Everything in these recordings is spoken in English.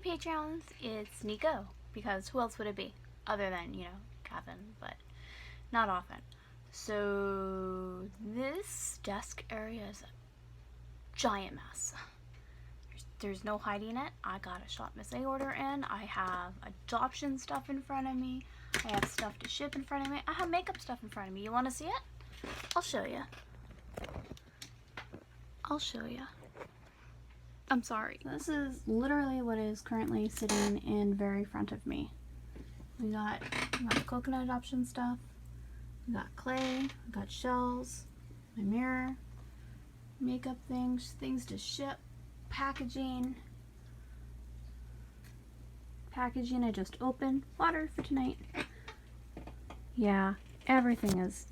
Patreons, it's Nico, because who else would it be other than, Kevin, but not often. So this desk area is a giant mess. There's no hiding it. I got a Shop Miss A order in. I have adoption stuff in front of me. I have stuff to ship in front of me. I have makeup stuff in front of me. You want to see it? I'll show you. I'm sorry. This is literally what is currently sitting in very front of me. We got the coconut adoption stuff. We got clay. We got shells. My mirror. Makeup things. Things to ship. Packaging I just opened. Water for tonight. Yeah, everything is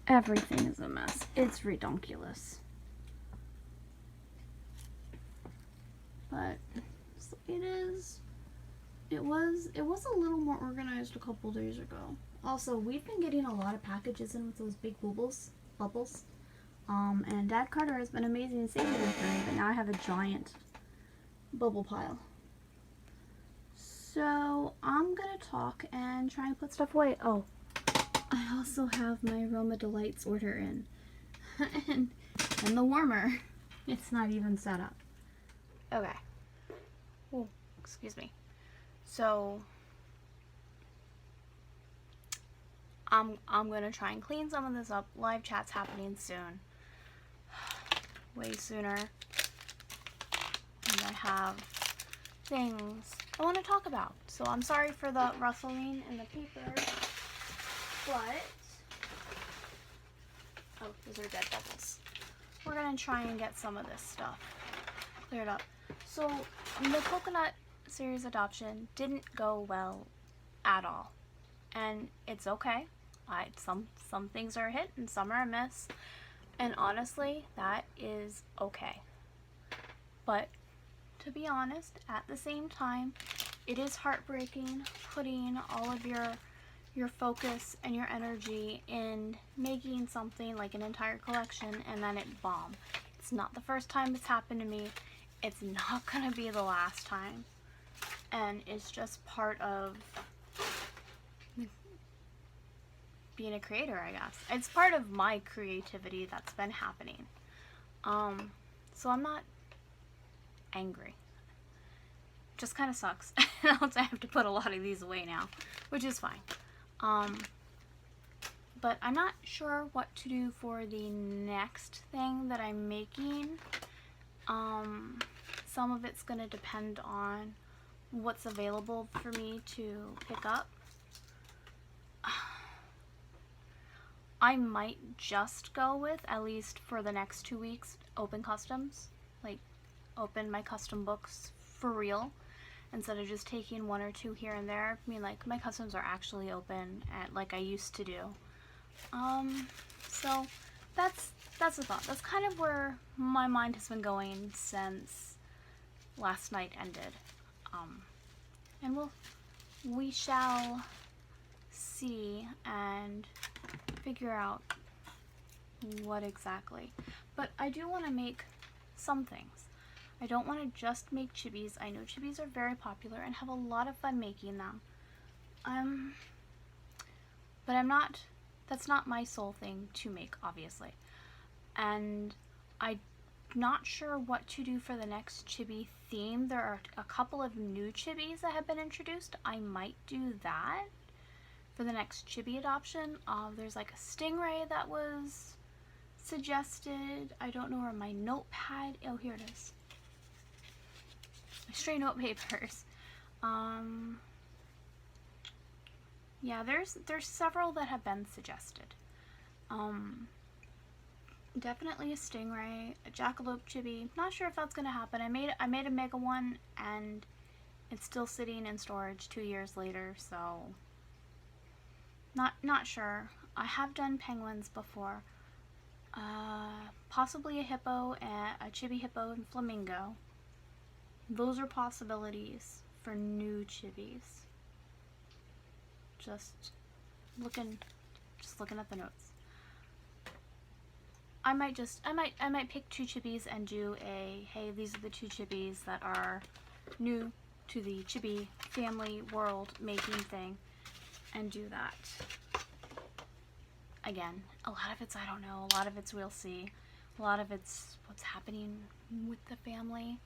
a mess. It's redonkulous. But it was a little more organized a couple days ago. Also, we've been getting a lot of packages in with those big bubbles. And Dad Carter has been amazing and saving them for me, but now I have a giant bubble pile. So I'm gonna talk and try and put stuff away. Oh, I also have my Aroma Delights order in. and the warmer. It's not even set up. Okay. Oh, excuse me. So I'm gonna try and clean some of this up. Live chat's happening soon. Way sooner. And I have things I want to talk about. So I'm sorry for the rustling in the paper, but oh, those are dead bubbles. We're gonna try and get some of this stuff cleared up. So the coconut series adoption didn't go well at all, and it's okay. Some things are a hit and some are a miss, and honestly, that is okay. But to be honest, at the same time, it is heartbreaking putting all of your focus and your energy in making something like an entire collection and then it bomb. It's not the first time it's happened to me. It's not gonna be the last time. And it's just part of being a creator, I guess. It's part of my creativity that's been happening. So I'm not angry. Just kind of sucks. I have to put a lot of these away now, which is fine. But I'm not sure what to do for the next thing that I'm making. Some of it's going to depend on what's available for me to pick up. I might just go with, at least for the next 2 weeks, open customs. Like, open my custom books for real, instead of just taking 1 or 2 here and there. I mean, like, my customs are actually open like I used to do. So that's the thought. That's kind of where my mind has been going since last night ended. And we shall see and figure out what exactly. But I do want to make some things. I don't want to just make chibis. I know chibis are very popular and have a lot of fun making them. But that's not my sole thing to make, obviously. And I'm not sure what to do for the next chibi theme. There are a couple of new chibis that have been introduced. I might do that for the next chibi adoption. There's like a stingray that was suggested. I don't know where my notepad, oh, here it is. My stray note papers. Yeah, there's several that have been suggested. Definitely a stingray, a jackalope chibi. Not sure if that's gonna happen. I made a mega one and it's still sitting in storage 2 years later, so not sure. I have done penguins before. Possibly a hippo, a chibi hippo and flamingo. Those are possibilities for new chibis. Just looking at the notes. I might pick 2 chibis and do a, hey, these are the 2 chibis that are new to the Chibi family world making thing and do that. Again, a lot of it's I don't know, a lot of it's we'll see. A lot of it's what's happening with the family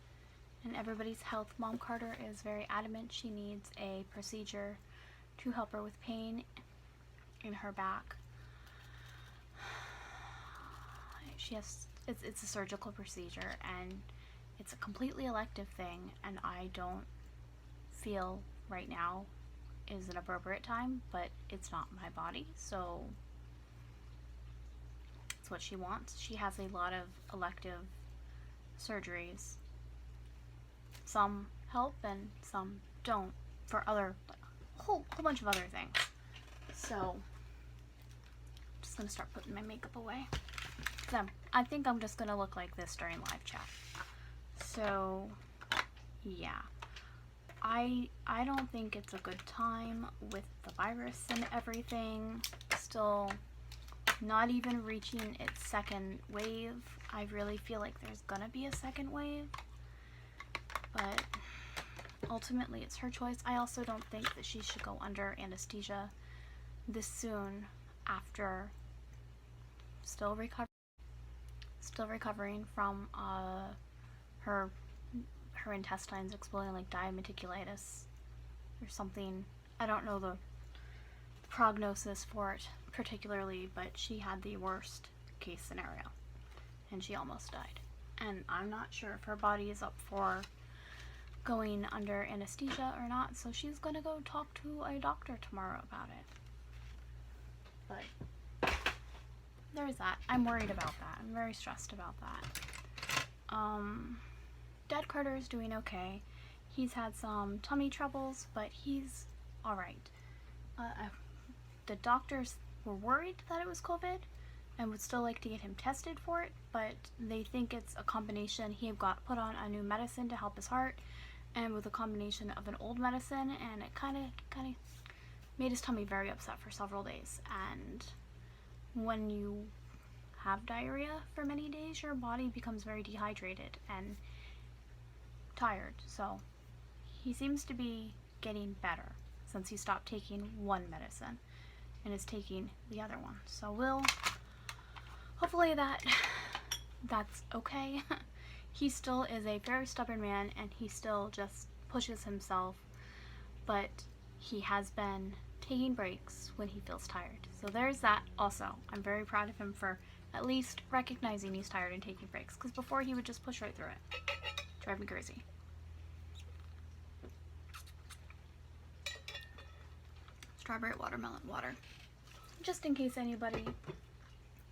and everybody's health. Mom Carter is very adamant she needs a procedure to help her with pain in her back. It's a surgical procedure and it's a completely elective thing, and I don't feel right now is an appropriate time, but it's not my body, so it's what she wants. She has a lot of elective surgeries. Some help and some don't for other, a whole bunch of other things. So I'm just gonna start putting my makeup away. I think I'm just gonna look like this during live chat. So yeah, I don't think it's a good time with the virus and everything. Still not even reaching its second wave. I really feel like there's gonna be a second wave, but ultimately it's her choice. I also don't think that she should go under anesthesia this soon after still recovering from her intestines exploding, like diverticulitis or something. I don't know the prognosis for it particularly, but she had the worst case scenario and she almost died. And I'm not sure if her body is up for going under anesthesia or not, so she's gonna go talk to a doctor tomorrow about it. But there's that. I'm worried about that. I'm very stressed about that. Dad Carter is doing okay. He's had some tummy troubles, but he's alright. The doctors were worried that it was COVID and would still like to get him tested for it, but they think it's a combination. He got put on a new medicine to help his heart, and with a combination of an old medicine, and it kind of made his tummy very upset for several days. And when you have diarrhea for many days, your body becomes very dehydrated and tired. So he seems to be getting better since he stopped taking one medicine and is taking the other one. So hopefully that's okay. He still is a very stubborn man and he still just pushes himself, but he has been taking breaks when he feels tired. So there's that also. I'm very proud of him for at least recognizing he's tired and taking breaks, because before he would just push right through it. Drive me crazy. Strawberry watermelon water. Just in case anybody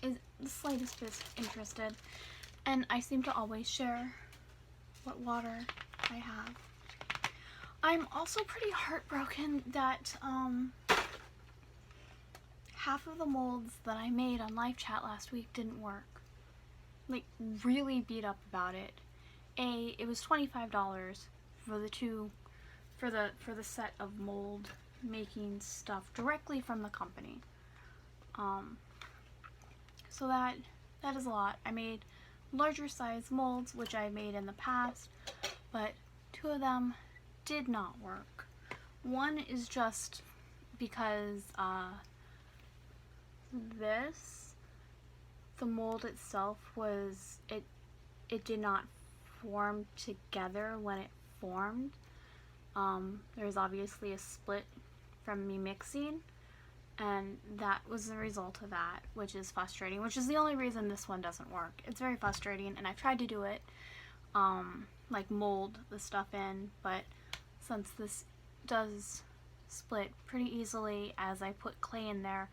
is the slightest bit interested. And I seem to always share what water I have. I'm also pretty heartbroken that half of the molds that I made on live chat last week didn't work. Like, really beat up about it. It was $25 for the set of mold making stuff directly from the company. So that is a lot. I made larger size molds, which I made in the past, but two of them did not work. One is just because the mold itself it did not form together when it formed. There's obviously a split from me mixing, and that was the result of that, which is frustrating, which is the only reason this one doesn't work. It's very frustrating, and I've tried to do it, like mold the stuff in, but since this does split pretty easily as I put clay in there,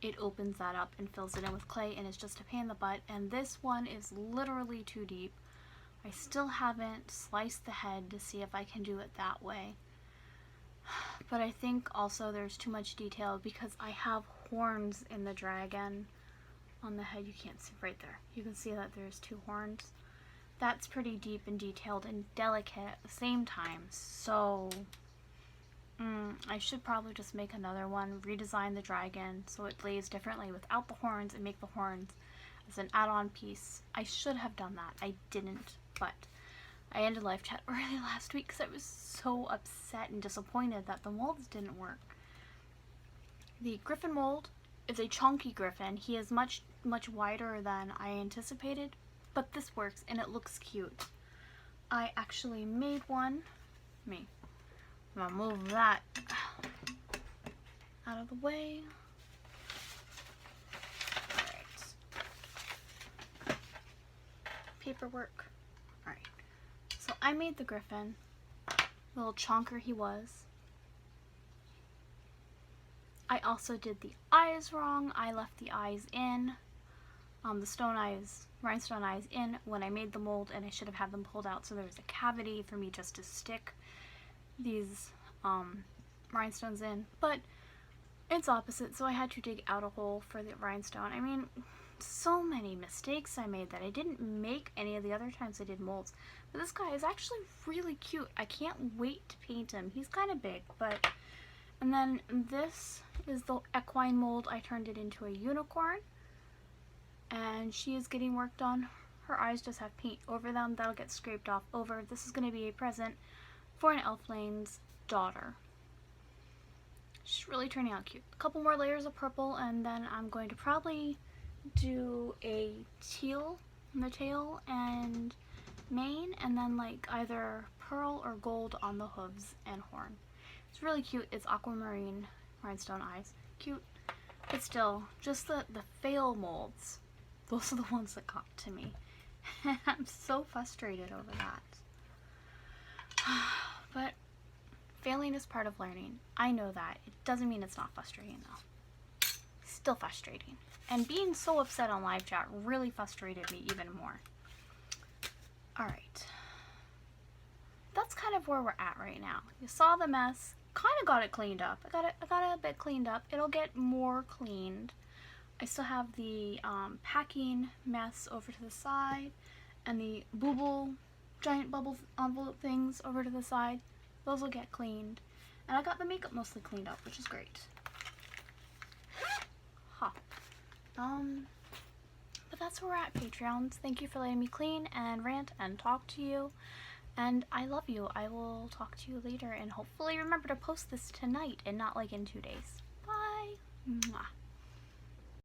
it opens that up and fills it in with clay, and it's just a pain in the butt. And this one is literally too deep. I still haven't sliced the head to see if I can do it that way. But I think also there's too much detail because I have horns in the dragon on the head. You can't see right there. You can see that there's two horns. That's pretty deep and detailed and delicate at the same time. So I should probably just make another one, redesign the dragon so it lays differently without the horns, and make the horns as an add-on piece. I should have done that. I didn't, but I ended live chat early last week because I was so upset and disappointed that the molds didn't work. The griffin mold is a chunky griffin. He is much wider than I anticipated, but this works and it looks cute. I actually made one. I'm gonna move that out of the way. Alright. Paperwork. Alright. So I made the griffin. Little chonker he was. I also did the eyes wrong. I left the eyes in. The stone eyes, rhinestone eyes in when I made the mold, and I should have had them pulled out so there was a cavity for me just to stick these rhinestones in. But it's opposite, so I had to dig out a hole for the rhinestone. I mean, so many mistakes I made that I didn't make any of the other times I did molds. But this guy is actually really cute. I can't wait to paint him. He's kind of big, but... And then this is the equine mold. I turned it into a unicorn. And she is getting worked on. Her eyes just have paint over them. That'll get scraped off over. This is going to be a present for an Elflane's daughter. She's really turning out cute. A couple more layers of purple, and then I'm going to probably do a teal on the tail and mane, and then like either pearl or gold on the hooves and horn. It's really cute. It's aquamarine rhinestone eyes. Cute. But still, just the fail molds. Those are the ones that got to me. I'm so frustrated over that. But failing is part of learning. I know that. It doesn't mean it's not frustrating though. Still frustrating. And being so upset on live chat really frustrated me even more. Alright. That's kind of where we're at right now. You saw the mess. Kind of got it cleaned up. I got it a bit cleaned up. It'll get more cleaned. I still have the packing mess over to the side and the giant bubble envelope things over to the side. Those will get cleaned. And I got the makeup mostly cleaned up, which is great. Huh. But that's where we're at, Patreons. Thank you for letting me clean and rant and talk to you. And I love you. I will talk to you later and hopefully remember to post this tonight and not like in 2 days. Bye. Mwah.